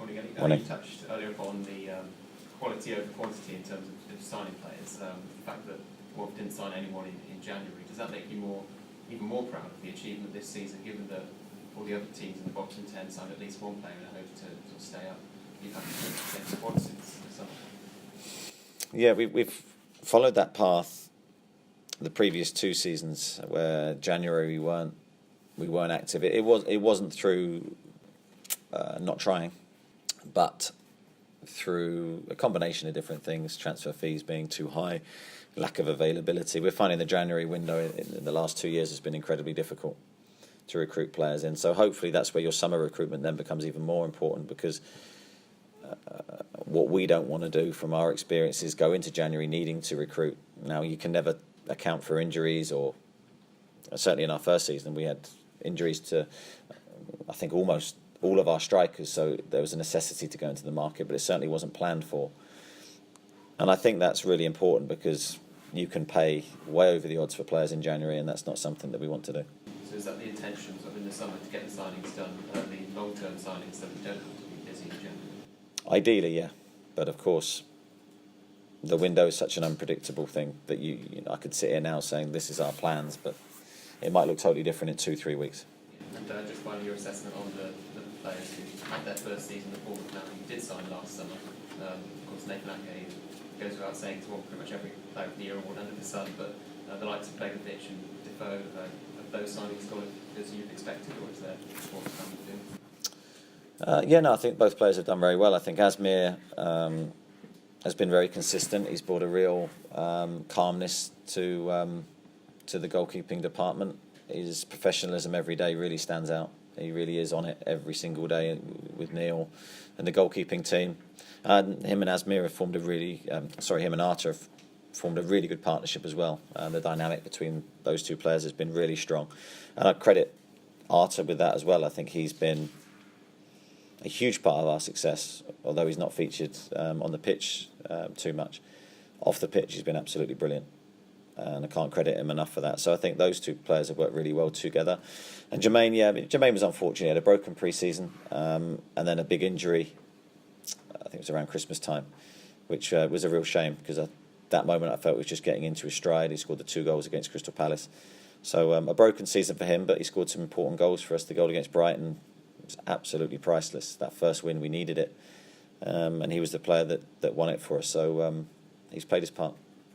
Morning, Eddie. Morning. You touched earlier upon the quality over quantity in terms of signing players. The fact that Wolf didn't sign anyone in January, does that make you even more proud of the achievement this season, given that all the other teams in the boxing 10 signed at least one player in a hope to sort of stay up? You've had to take the squad since the summer. Yeah, we've followed that path the previous 2 seasons, where January we weren't active. It wasn't through not trying, but through a combination of different things, transfer fees being too high, lack of availability. We're finding the January window in the last 2 years has been incredibly difficult to recruit players in. So hopefully that's where your summer recruitment then becomes even more important, because what we don't want to do from our experience is go into January needing to recruit. Now, you can never account for injuries, or certainly in our first season we had injuries to I think almost all of our strikers, so there was a necessity to go into the market, but it certainly wasn't planned for. And I think that's really important, because you can pay way over the odds for players in January, and that's not something that we want to do. So is that the intention of in the summer to get the signings done, the long-term signings, so we don't have to be busy in January? Ideally, yeah, but of course the window is such an unpredictable thing that you know, I could sit here now saying this is our plans, but it might look totally different in 2-3 weeks. And just finally, your assessment on the players who had their first season at Bournemouth now, you did sign last summer. Of course, Nathan Ake goes without saying to pretty much every player of the year award under the sun, but the likes of Begovic and Defoe, have those signings gone as you've expected, or is there more to come to do? Yeah, no, I think both players have done very well. I think Asmir has been very consistent. He's brought a real calmness to the goalkeeping department. His professionalism every day really stands out. He really is on it every single day with Neil and the goalkeeping team. And him and Asmir have formed him and Arta have formed a really good partnership as well. The dynamic between those 2 players has been really strong. And I credit Arta with that as well. I think he's been a huge part of our success, although he's not featured on the pitch too much. Off the pitch, he's been absolutely brilliant, and I can't credit him enough for that. So I think those 2 players have worked really well together. And Jermain, Jermain was unfortunate. He had a broken pre-season and then a big injury, I think it was around Christmas time, which was a real shame, because at that moment I felt he was just getting into his stride. He scored the 2 goals against Crystal Palace. So a broken season for him, but he scored some important goals for us. The goal against Brighton was absolutely priceless. That first win, we needed it. And he was the player that won it for us. So he's played his part.